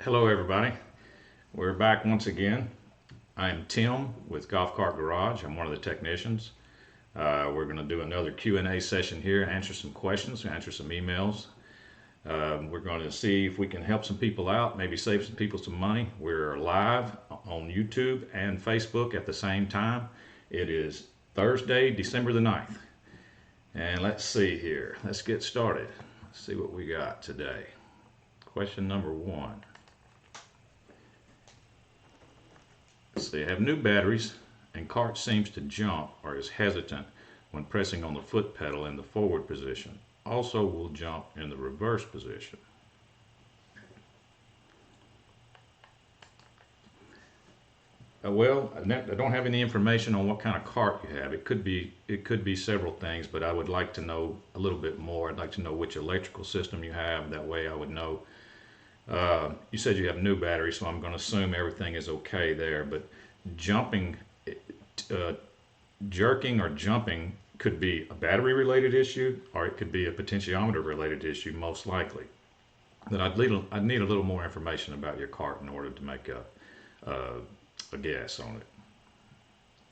Hello everybody, we're back once again. I'm Tim with Golf Cart Garage. I'm one of the technicians. We're going to do another Q&A session here, answer some questions, answer some emails. We're going to see if we can help some people out, maybe save some people some money. We're live on YouTube and Facebook at the same time. It is Thursday, December the 9th. And let's see here, let's get started. Let's see what we got today. Question number 1. Let's see, I have new batteries and cart seems to jump or is hesitant when pressing on the foot pedal in the forward position. Also will jump in the reverse position. Well, I don't have any information on what kind of cart you have. It could be several things, but I would like to know a little bit more. I'd like to know which electrical system you have. That way I would know. You said you have new batteries, so I'm going to assume everything is okay there. But jumping, jerking or jumping could be a battery related issue, or it could be a potentiometer related issue, most likely. But I'd need a little more information about your cart in order to make a guess on it.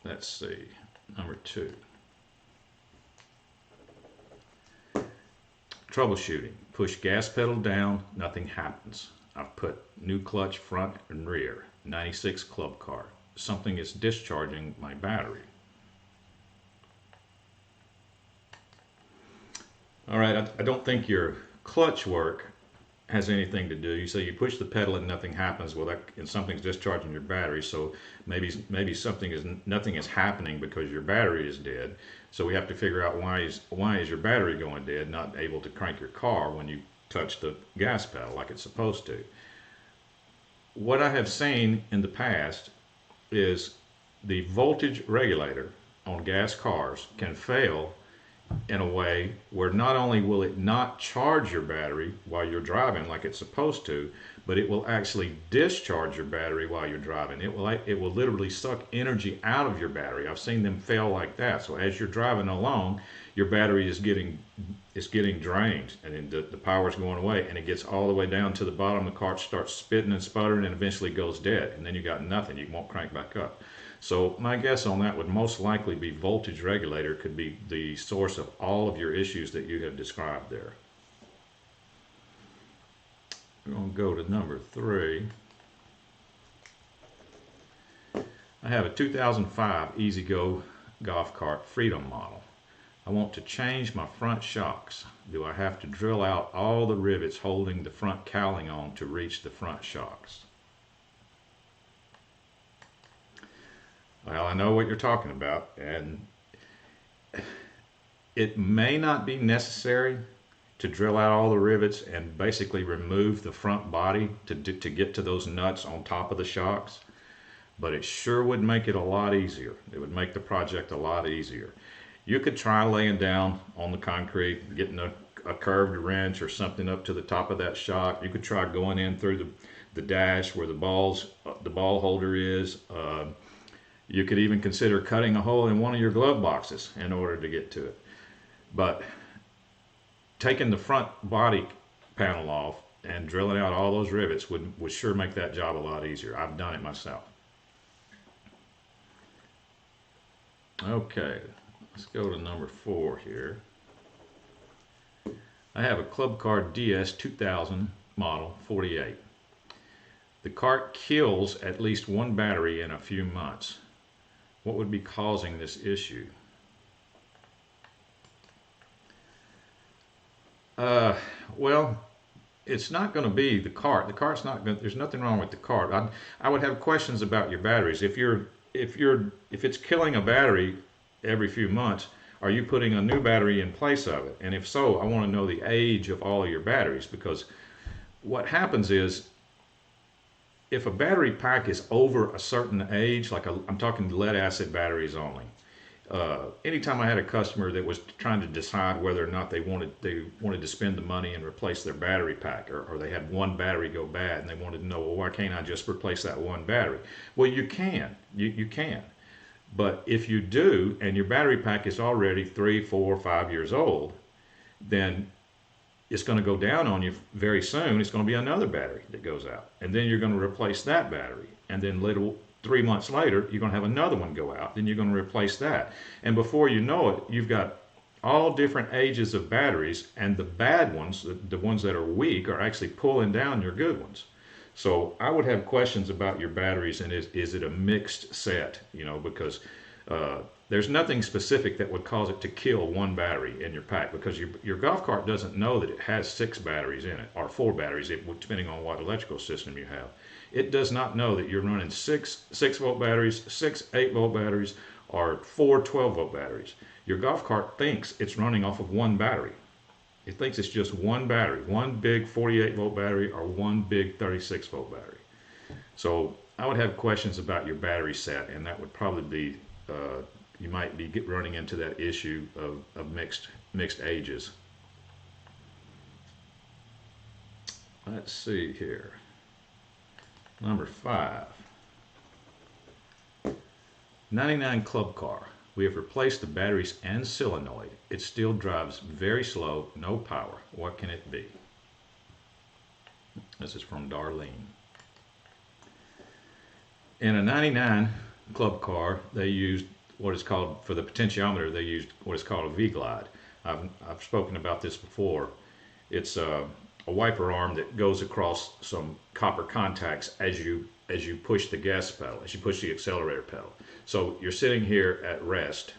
Let's see, number 2. Troubleshooting. Push gas pedal down, nothing happens. I've put new clutch front and rear, 96 Club Car. Something is discharging my battery. All right, I don't think your clutch work has anything to do. You say you push the pedal and nothing happens. Well, and something's discharging your battery. So maybe nothing is happening because your battery is dead. So we have to figure out why is your battery going dead, not able to crank your car when you touch the gas pedal like it's supposed to. What I have seen in the past is the voltage regulator on gas cars can fail in a way where not only will it not charge your battery while you're driving like it's supposed to, but it will actually discharge your battery while you're driving. It will literally suck energy out of your battery. I've seen them fail like that. So as you're driving along, your battery is getting drained, and then the power is going away, and it gets all the way down to the bottom. The cart starts spitting and sputtering and eventually goes dead, and then you got nothing. You won't crank back up. So my guess on that would most likely be voltage regulator could be the source of all of your issues that you have described there. We're going to go to number 3. I have a 2005 EZGO golf cart Freedom model. I want to change my front shocks. Do I have to drill out all the rivets holding the front cowling on to reach the front shocks? Well, I know what you're talking about, and it may not be necessary to drill out all the rivets and basically remove the front body to get to those nuts on top of the shocks, but it sure would make it a lot easier. It would make the project a lot easier. You could try laying down on the concrete, getting a curved wrench or something up to the top of that shock. You could try going in through the dash where the ball holder is. You could even consider cutting a hole in one of your glove boxes in order to get to it. But taking the front body panel off and drilling out all those rivets would sure make that job a lot easier. I've done it myself. Okay, let's go to number 4 here. I have a Club Car DS 2000 model 48. The cart kills at least one battery in a few months. What would be causing this issue? Well, it's not going to be the cart. The cart's not going. There's nothing wrong with the cart. I would have questions about your batteries. If it's killing a battery every few months, are you putting a new battery in place of it? And if so, I want to know the age of all of your batteries, because what happens is, if a battery pack is over a certain age, like I'm talking lead acid batteries only. Anytime I had a customer that was trying to decide whether or not they wanted to spend the money and replace their battery pack, or they had one battery go bad and they wanted to know, well, why can't I just replace that one battery? Well, you can. You can. But if you do, and your battery pack is already 3, 4, 5 years old, then it's going to go down on you very soon. It's going to be another battery that goes out, and then you're going to replace that battery, and then 3 months later you're going to have another one go out, then you're going to replace that, and before you know it, you've got all different ages of batteries, and the bad ones, the ones that are weak, are actually pulling down your good ones. So I would have questions about your batteries, and is it a mixed set, you know, because there's nothing specific that would cause it to kill one battery in your pack, because your golf cart doesn't know that it has 6 batteries in it, or 4 batteries, depending on what electrical system you have. It does not know that you're running 6 6-volt batteries, 6 8-volt batteries, or 4 12-volt batteries. Your golf cart thinks it's running off of one battery. It thinks it's just one battery, one big 48-volt battery or one big 36-volt battery. So I would have questions about your battery set, and that would probably be, you might be running into that issue of mixed ages. Let's see here. Number 5. 99 Club Car. We have replaced the batteries and solenoid. It still drives very slow, no power. What can it be? This is from Darlene. In a 99 Club Car, they used what is called, for the potentiometer, they used what is called a V-glide. I've spoken about this before. It's a wiper arm that goes across some copper contacts as you push the gas pedal, as you push the accelerator pedal. So you're sitting here at rest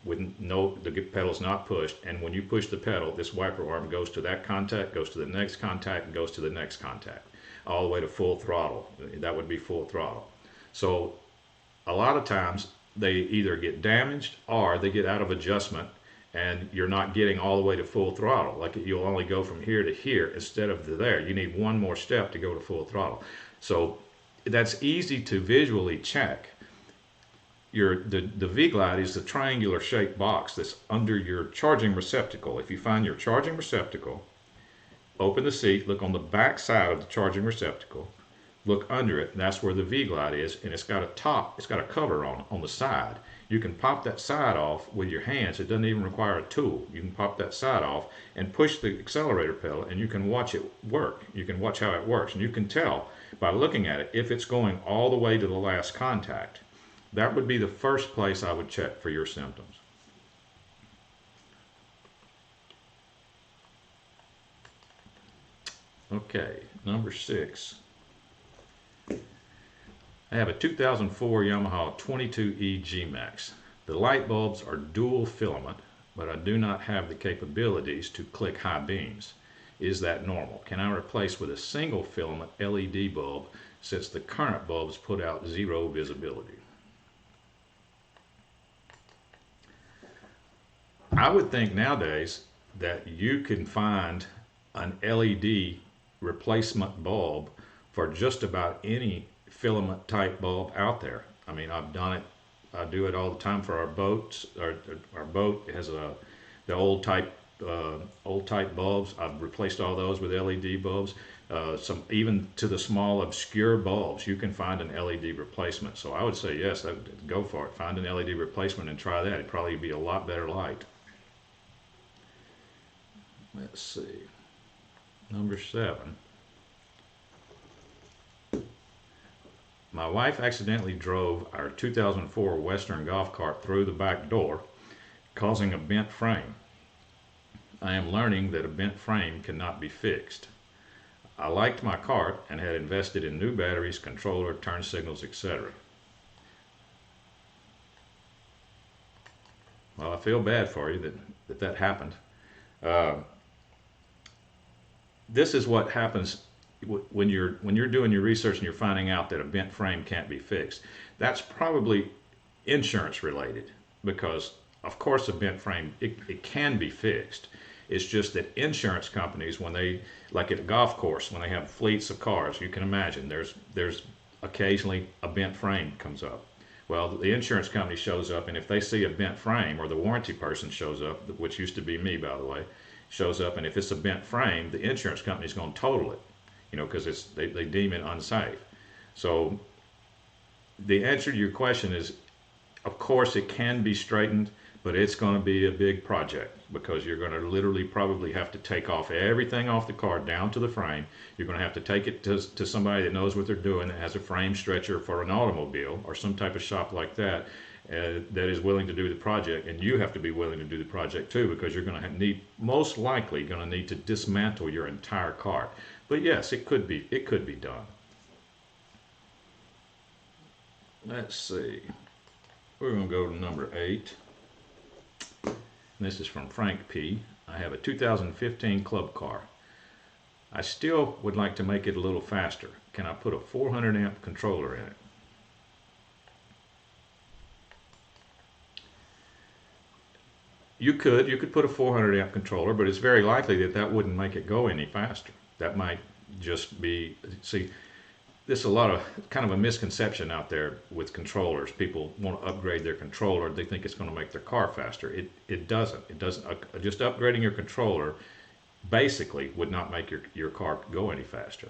with the pedal's not pushed, and when you push the pedal, this wiper arm goes to that contact, goes to the next contact, and goes to the next contact, all the way to full throttle. That would be full throttle. So a lot of times they either get damaged or they get out of adjustment, and you're not getting all the way to full throttle. Like, you'll only go from here to here instead of to there. You need one more step to go to full throttle. So that's easy to visually check. The V-glide is the triangular shaped box that's under your charging receptacle. If you find your charging receptacle, open the seat, look on the back side of the charging receptacle, look under it, and that's where the V-glide is, and it's got a top, it's got a cover on the side. You can pop that side off with your hands. It doesn't even require a tool. You can pop that side off and push the accelerator pedal, and you can watch it work. You can watch how it works, and you can tell by looking at it if it's going all the way to the last contact. That would be the first place I would check for your symptoms. Okay, number 6. I have a 2004 Yamaha 22e GMAX. The light bulbs are dual filament, but I do not have the capabilities to click high beams. Is that normal? Can I replace with a single filament LED bulb, since the current bulbs put out 0 visibility? I would think nowadays that you can find an LED replacement bulb for just about any filament type bulb out there. I mean, I've done it. I do it all the time for our boats. Our boat has the old type bulbs. I've replaced all those with LED bulbs. Some even to the small obscure bulbs, you can find an LED replacement. So I would say yes, go for it. Find an LED replacement and try that. It'd probably be a lot better light. Let's see. Number 7. My wife accidentally drove our 2004 Western golf cart through the back door, causing a bent frame. I am learning that a bent frame cannot be fixed. I liked my cart and had invested in new batteries, controller, turn signals, etc. Well, I feel bad for you that happened. This is what happens when you're doing your research and you're finding out that a bent frame can't be fixed. That's probably insurance related, because of course a bent frame, it can be fixed. It's just that insurance companies, when they, like at a golf course, when they have fleets of cars, you can imagine there's occasionally a bent frame comes up. Well, the insurance company shows up, and if they see a bent frame, or the warranty person shows up, which used to be me, by the way, shows up, and if it's a bent frame, the insurance company is going to total it, you know, because they deem it unsafe. So the answer to your question is, of course it can be straightened, but it's going to be a big project because you're going to literally probably have to take off everything off the car down to the frame. You're going to have to take it to somebody that knows what they're doing, that has a frame stretcher for an automobile or some type of shop like that, that is willing to do the project, and you have to be willing to do the project too, because you're going to need, most likely going to need to dismantle your entire cart. But yes, it could be done. Let's see. We're going to go to number 8. This is from Frank P. I have a 2015 club car. I still would like to make it a little faster. Can I put a 400 amp controller in it? You could put a 400 amp controller, but it's very likely that that wouldn't make it go any faster. That might just be, see, there's a kind of a misconception out there with controllers. People want to upgrade their controller. They think it's going to make their car faster. It doesn't. It doesn't. Just upgrading your controller basically would not make your car go any faster.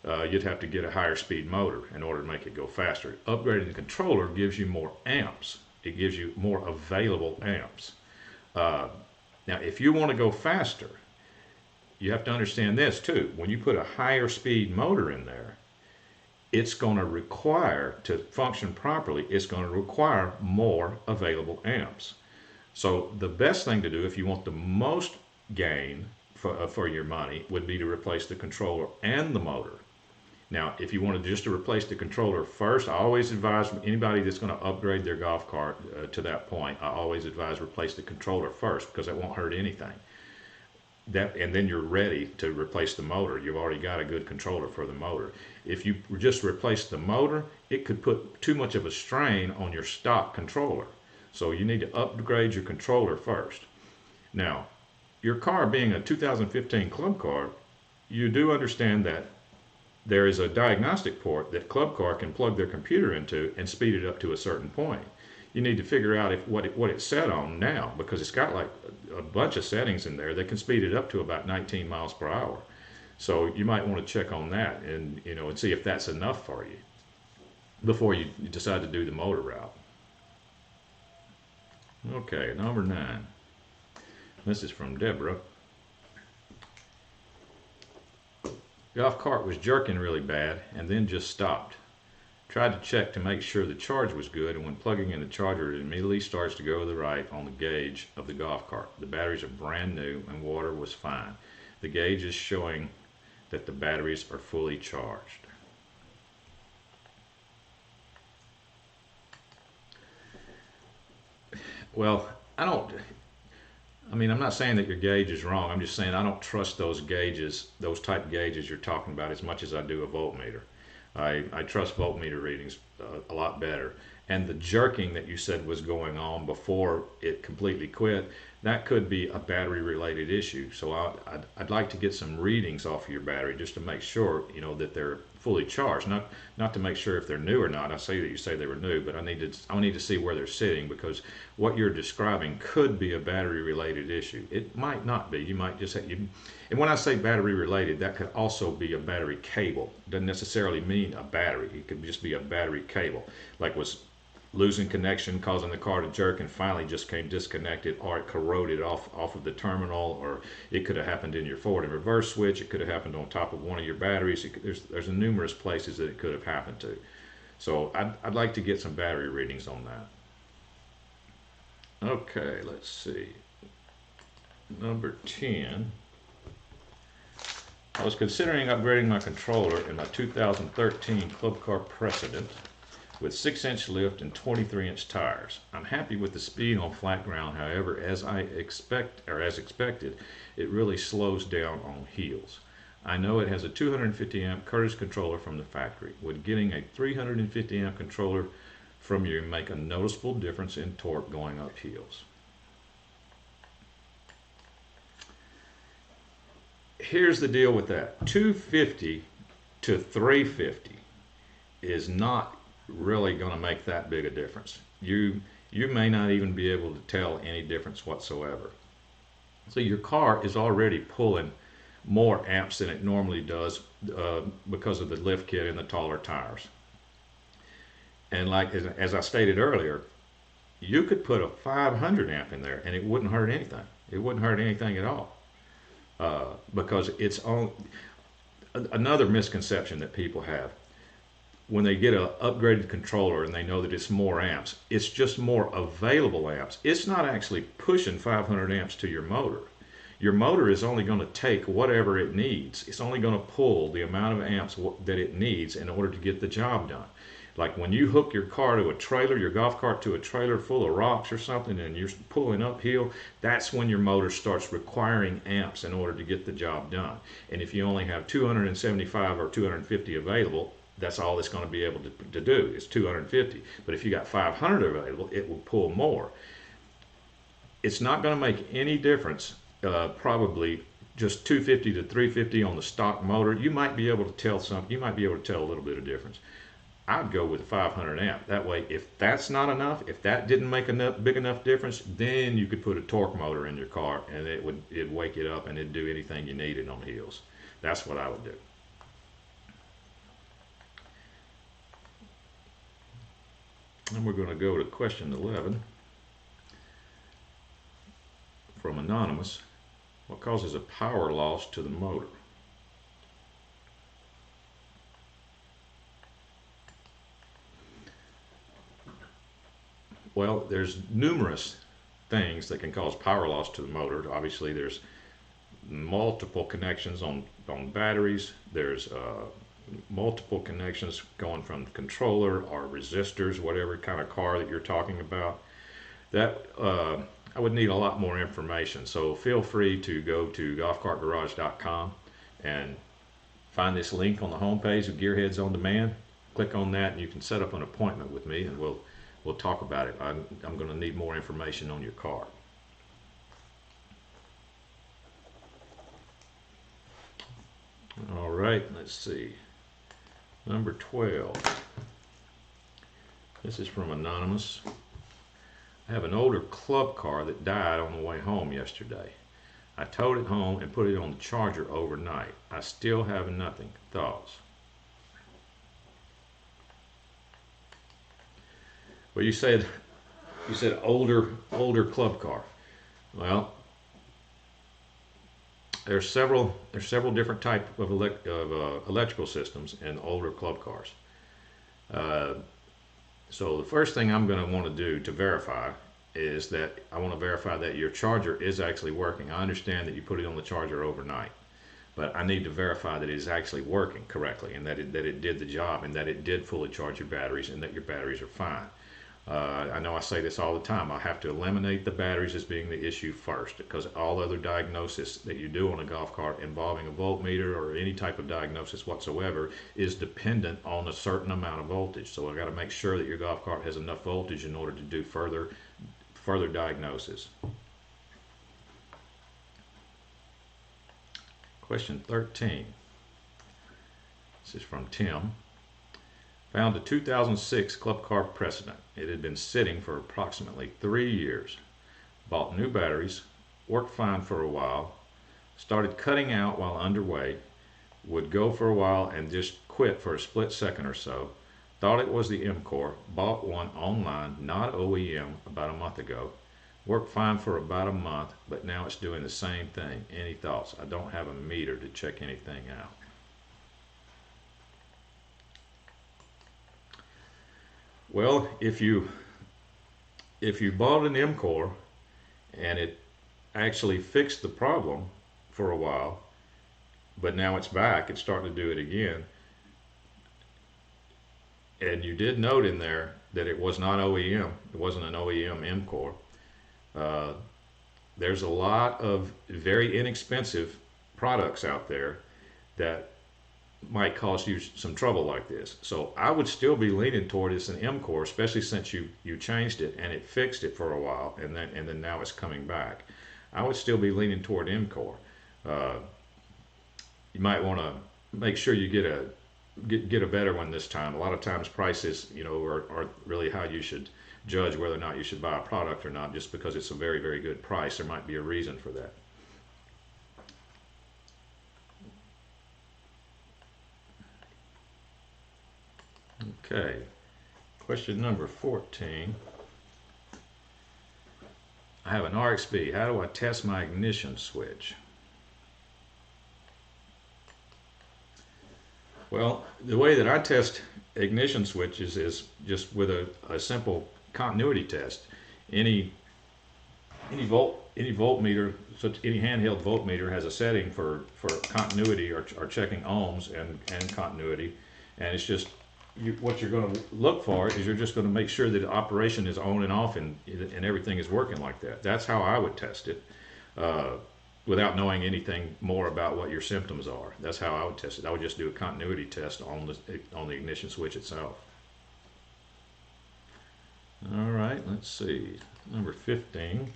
You'd have to get a higher speed motor in order to make it go faster. Upgrading the controller gives you more amps. It gives you more available amps. Now, if you want to go faster, you have to understand this too. When you put a higher speed motor in there, it's going to require, to function properly, it's going to require more available amps. So the best thing to do if you want the most gain for your money would be to replace the controller and the motor. Now, if you wanted just to replace the controller first, I always advise anybody that's going to upgrade their golf cart to that point, I always advise replace the controller first, because it won't hurt anything. And then you're ready to replace the motor. You've already got a good controller for the motor. If you just replace the motor, it could put too much of a strain on your stock controller. So you need to upgrade your controller first. Now, your car being a 2015 club car, you do understand that there is a diagnostic port that Club Car can plug their computer into and speed it up to a certain point. You need to figure out what it's set on now, because it's got like a bunch of settings in there that can speed it up to about 19 miles per hour. So you might want to check on that and and see if that's enough for you before you decide to do the motor route. Okay, number 9. This is from Deborah. Golf cart was jerking really bad and then just stopped. Tried to check to make sure the charge was good, and when plugging in the charger, it immediately starts to go to the right on the gauge of the golf cart. The batteries are brand new and water was fine. The gauge is showing that the batteries are fully charged. Well, I'm not saying that your gauge is wrong. I'm just saying I don't trust those gauges, those type gauges you're talking about, as much as I do a voltmeter. I trust voltmeter readings a lot better. And the jerking that you said was going on before it completely quit, that could be a battery related issue. So I'd like to get some readings off of your battery just to make sure that they're fully charged. Not to make sure if they're new or not. I say that you say they were new, but I need to see where they're sitting, because what you're describing could be a battery related issue. It might not be. You might just have, and when I say battery related, that could also be a battery cable. Doesn't necessarily mean a battery. It could just be a battery cable, like was losing connection, causing the car to jerk, and finally just came disconnected, or it corroded off of the terminal, or it could have happened in your forward and reverse switch. It could have happened on top of one of your batteries. There's numerous places that it could have happened to. So I'd like to get some battery readings on that. Okay, let's see. Number 10. I was considering upgrading my controller in my 2013 Club Car Precedent with 6-inch lift and 23-inch tires. I'm happy with the speed on flat ground. However, as expected, it really slows down on heels. I know it has a 250 amp Curtis controller from the factory. Would getting a 350 amp controller from you make a noticeable difference in torque going up heels? Here's the deal with that. 250 to 350 is not really going to make that big a difference. You may not even be able to tell any difference whatsoever. So your car is already pulling more amps than it normally does because of the lift kit and the taller tires. And like as I stated earlier, you could put a 500 amp in there and it wouldn't hurt anything. It wouldn't hurt anything at all. Because it's on another misconception that people have. When they get an upgraded controller and they know that it's more amps, it's just more available amps. It's not actually pushing 500 amps to your motor. Your motor is only going to take whatever it needs. It's only going to pull the amount of amps that it needs in order to get the job done. Like when you hook your car to a trailer, your golf cart to a trailer full of rocks or something, and you're pulling uphill, that's when your motor starts requiring amps in order to get the job done. And if you only have 275 or 250 available, that's all it's going to be able to do is 250. But if you got 500 available, it will pull more. It's not going to make any difference, probably just 250 to 350 on the stock motor. You might be able to tell something. You might be able to tell a little bit of difference. I'd go with 500 amp. That way, if that's not enough, if that didn't make enough big enough difference, then you could put a torque motor in your car and it'd wake it up and it'd do anything you needed on hills. That's what I would do. And we're going to go to question 11 from Anonymous. What causes a power loss to the motor? Well, there's numerous things that can cause power loss to the motor. Obviously, there's multiple connections on batteries. There's multiple connections going from the controller or resistors, whatever kind of car that you're talking about. That I would need a lot more information. So feel free to go to golfcartgarage.com and find this link on the homepage of Gearheads on Demand. Click on that and you can set up an appointment with me and we'll talk about it. I'm going to need more information on your car. All right, let's see. Number 12. This is from Anonymous. I have an older club car that died on the way home yesterday. I towed it home and put it on the charger overnight. I still have nothing. Thoughts? Well, you said older club car. Well, there's several different types of electrical systems in older club cars. So the first thing I'm going to want to do to verify is that I want to verify that your charger is actually working. I understand that you put it on the charger overnight, but I need to verify that it is actually working correctly and that it did the job and that it did fully charge your batteries and that your batteries are fine. I know I say this all the time. I have to eliminate the batteries as being the issue first, because all other diagnosis that you do on a golf cart involving a voltmeter or any type of diagnosis whatsoever is dependent on a certain amount of voltage. So I've got to make sure that your golf cart has enough voltage in order to do further diagnosis. Question 13. This is from Tim. Found a 2006 Club Car Precedent. It had been sitting for approximately 3 years. Bought new batteries, worked fine for a while, started cutting out while underway, would go for a while and just quit for a split second or so. Thought it was the 𝗵𝗀𝗀𝗃, bought one online, not OEM, about a month ago. Worked fine for about a month, but now it's doing the same thing. Any thoughts? I don't have a meter to check anything out. Well, if you bought an 𝗵𝗀𝗀𝗃 and it actually fixed the problem for a while, but now it's back, it's starting to do it again, and you did note in there that it was not OEM, it wasn't an OEM 𝗵𝗀𝗀𝗃, there's a lot of very inexpensive products out there that might cause you some trouble like this. So I would still be leaning toward it's an 𝗵𝗀𝗀𝗃, especially since you changed it and it fixed it for a while and then now it's coming back. I would still be leaning toward 𝗵𝗀𝗀𝗃. You might want to make sure you get a better one this time. A lot of times prices, are really how you should judge whether or not you should buy a product or not, just because it's a very, very good price. There might be a reason for that. Okay, question number 14. I have an RXB. How do I test my ignition switch? Well, the way that I test ignition switches is just with a simple continuity test. Any voltmeter, any handheld voltmeter has a setting for continuity or checking ohms and continuity, and it's just what you're going to look for is you're just going to make sure that operation is on and off and everything is working like that. That's how I would test it, without knowing anything more about what your symptoms are. That's how I would test it. I would just do a continuity test on the ignition switch itself. All right, let's see. Number 15.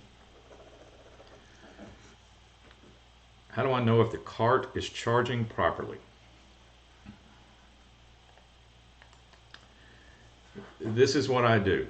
How do I know if the cart is charging properly? This is what I do.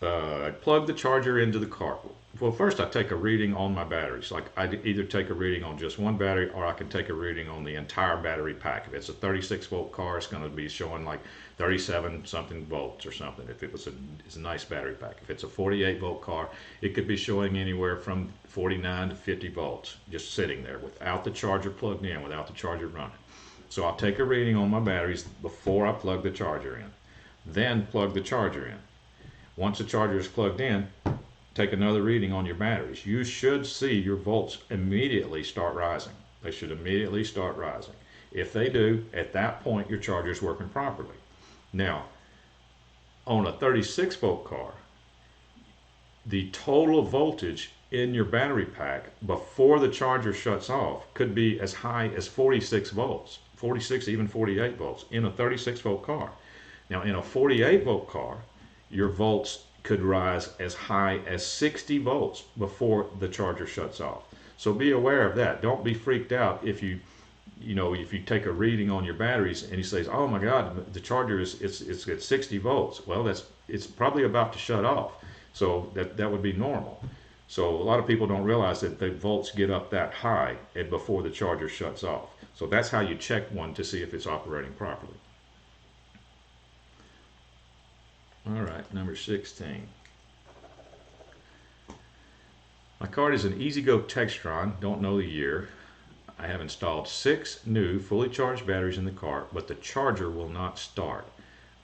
I plug the charger into the cart. Well, first I take a reading on my batteries. Like I either take a reading on just one battery, or I can take a reading on the entire battery pack. If it's a 36 volt car, it's going to be showing like 37 something volts or something. If it's a nice battery pack. If it's a 48 volt car, it could be showing anywhere from 49 to 50 volts, just sitting there without the charger plugged in, without the charger running. So I'll take a reading on my batteries before I plug the charger in. Then plug the charger in. Once the charger is plugged in, take another reading on your batteries. You should see your volts immediately start rising. They should immediately start rising. If they do, at that point your charger is working properly. Now, on a 36 volt car, the total voltage in your battery pack before the charger shuts off could be as high as 46 volts, 46, even 48 volts in a 36 volt car. Now, in a 48 volt car, your volts could rise as high as 60 volts before the charger shuts off. So be aware of that. Don't be freaked out if you take a reading on your batteries and he says, "Oh my God, the charger it's at 60 volts." Well, it's probably about to shut off. So that would be normal. So a lot of people don't realize that the volts get up that high before the charger shuts off. So that's how you check one to see if it's operating properly. All right, number 16. My cart is an EZGO Textron, don't know the year. I have installed 6 new fully charged batteries in the cart, but the charger will not start.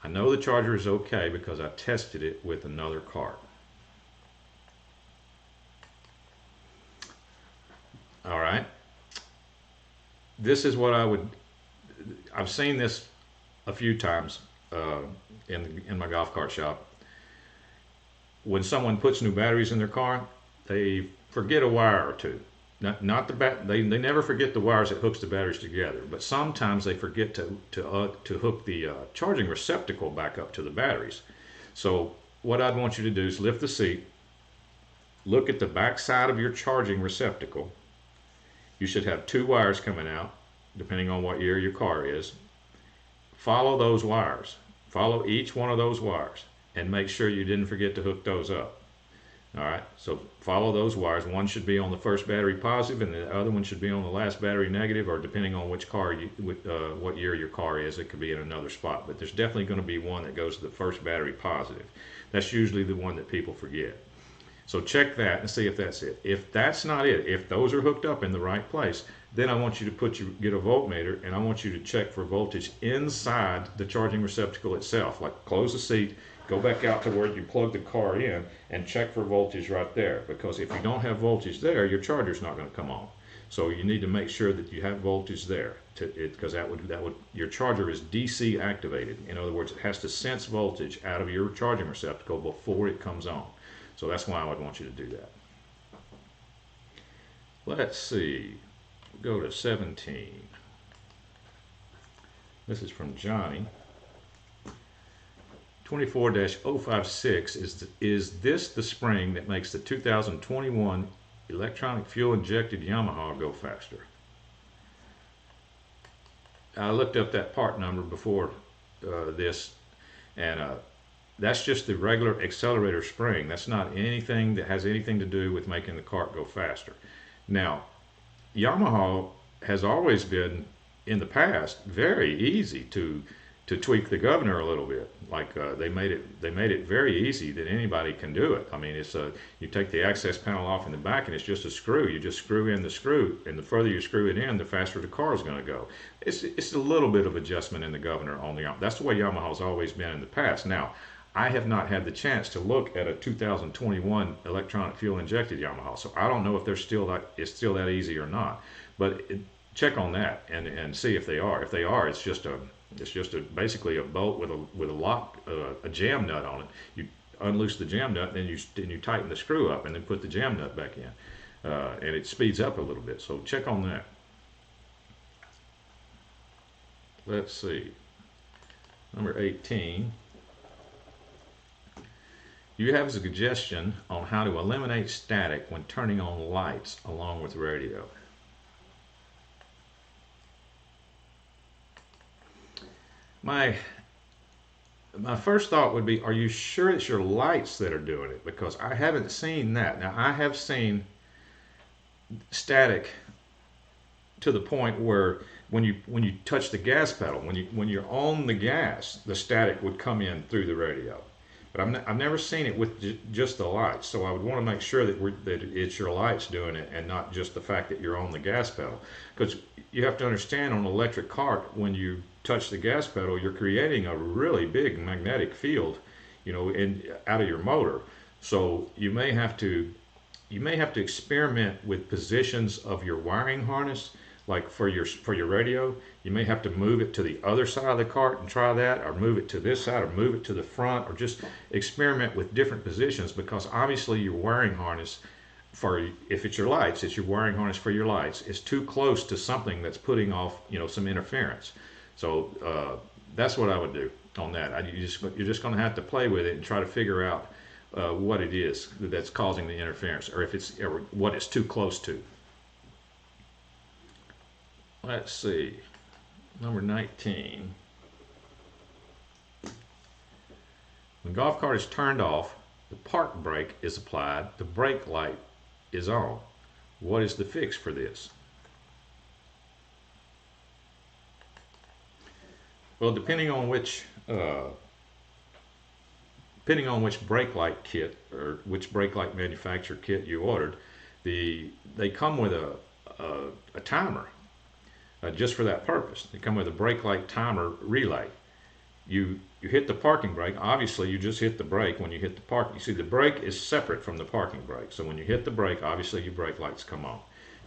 I know the charger is okay because I tested it with another cart. All right. This is what I've seen this a few times in my golf cart shop. When someone puts new batteries in their car, they forget a wire or two. They never forget the wires that hooks the batteries together, but sometimes they forget to hook the charging receptacle back up to the batteries. So what I'd want you to do is lift the seat, look at the back side of your charging receptacle. You should have 2 wires coming out, depending on what year your car is. Follow those wires. Follow each one of those wires and make sure you didn't forget to hook those up. All right, so follow those wires. One should be on the first battery positive and the other one should be on the last battery negative, or depending on which car what year your car is, it could be in another spot. But there's definitely going to be one that goes to the first battery positive. That's usually the one that people forget. So check that and see if that's it. If that's not it, if those are hooked up in the right place, then I want you to get a voltmeter and I want you to check for voltage inside the charging receptacle itself. Like close the seat, go back out to where you plug the car in and check for voltage right there. Because if you don't have voltage there, your charger's not going to come on. So you need to make sure that you have voltage there, because your charger is DC activated. In other words, it has to sense voltage out of your charging receptacle before it comes on. So that's why I would want you to do that. Let's see. Go to 17. This is from Johnny. 24-056 is this the spring that makes the 2021 electronic fuel injected Yamaha go faster? I looked up that part number before this, and that's just the regular accelerator spring. That's not anything that has anything to do with making the cart go faster. Now, Yamaha has always been, in the past, very easy to to tweak the governor a little bit. Like they made it very easy that anybody can do it. I mean, it's you take the access panel off in the back, and it's just a screw. You just screw in the screw, and the further you screw it in, the faster the car is going to go. It's a little bit of adjustment in the governor on the. That's the way Yamaha's always been in the past. Now, I have not had the chance to look at a 2021 electronic fuel injected Yamaha, so I don't know if it's still that easy or not. But check on that and see if they are. If they are, it's just basically a bolt with a lock, a jam nut on it. You unloose the jam nut, then you tighten the screw up, and then put the jam nut back in, and it speeds up a little bit. So check on that. Let's see, number 18. You have a suggestion on how to eliminate static when turning on lights along with radio. My first thought would be, are you sure it's your lights that are doing it? Because I haven't seen that. Now, I have seen static to the point where when you touch the gas pedal, when you're on the gas, the static would come in through the radio. But I've never seen it with just the lights, so I would want to make sure that it's your lights doing it and not just the fact that you're on the gas pedal. Because you have to understand, on an electric car, when you touch the gas pedal, you're creating a really big magnetic field, you know, out of your motor. So you may have to experiment with positions of your wiring harness. Like for your radio, you may have to move it to the other side of the cart and try that, or move it to this side, or move it to the front, or just experiment with different positions, because obviously your wiring harness, if it's your lights, it's your wiring harness for your lights, is too close to something that's putting off, you know, some interference. So that's what I would do on that. You're just going to have to play with it and try to figure out what it is that's causing the interference, or what it's too close to. Let's see, number 19. When golf cart is turned off, the park brake is applied, the brake light is on. What is the fix for this? Well, depending on which brake light kit or which brake light manufacturer kit you ordered, they come with a timer. Just for that purpose. They come with a brake light timer relay. You hit the parking brake. Obviously, you just hit the brake when you hit the park. You see, the brake is separate from the parking brake. So when you hit the brake, obviously your brake lights come on.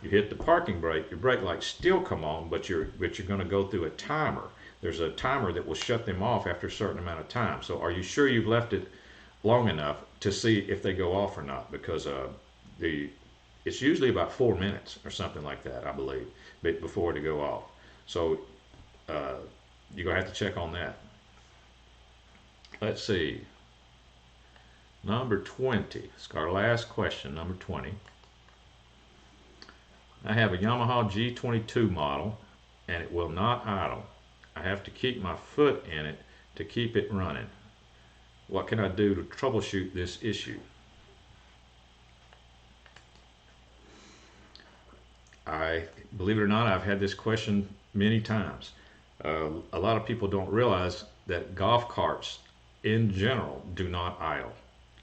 You hit the parking brake, your brake lights still come on, but you're going to go through a timer. There's a timer that will shut them off after a certain amount of time. So are you sure you've left it long enough to see if they go off or not? Because it's usually about 4 minutes or something like that, I believe, before to go off. So you're going to have to check on that. Let's see. Number 20. It's our last question, number 20. I have a Yamaha G22 model, and it will not idle. I have to keep my foot in it to keep it running. What can I do to troubleshoot this issue? Believe it or not, I've had this question many times. A lot of people don't realize that golf carts in general do not idle.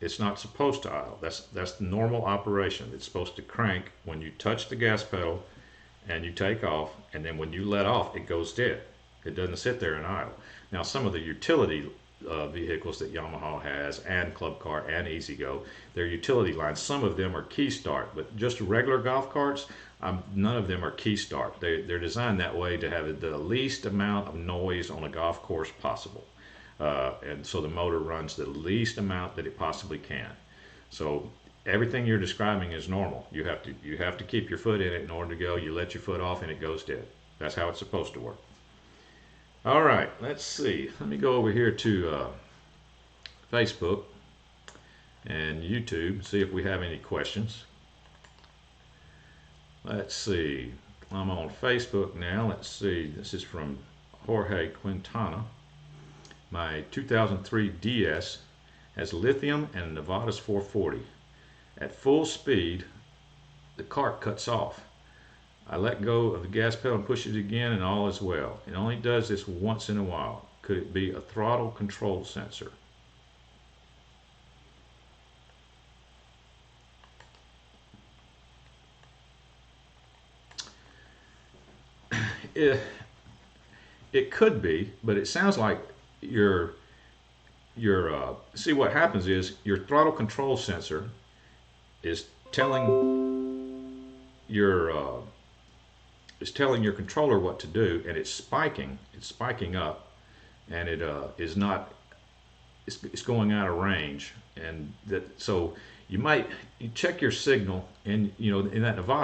It's not supposed to idle. That's the normal operation. It's supposed to crank when you touch the gas pedal and you take off, and then when you let off, it goes dead. It doesn't sit there and idle. Now, some of the utility vehicles that Yamaha has, and Club Car and EZGO, they're utility lines. Some of them are key start, but just regular golf carts, none of them are key start. They're designed that way to have the least amount of noise on a golf course possible. And so the motor runs the least amount that it possibly can. So everything you're describing is normal. You have to keep your foot in it in order to go. You let your foot off and it goes dead. That's how it's supposed to work. All right, let's see. Let me go over here to Facebook and YouTube, see if we have any questions. Let's see. I'm on Facebook now. Let's see. This is from Jorge Quintana. My 2003 DS has lithium and a Novatus 440. At full speed, the cart cuts off. I let go of the gas pedal and push it again, and all is well. It only does this once in a while. Could it be a throttle control sensor? It could be, but it sounds like see, what happens is your throttle control sensor is telling your controller what to do, and it's spiking up, and it is not, it's going out of range, and that, so you check your signal, and in that Nevada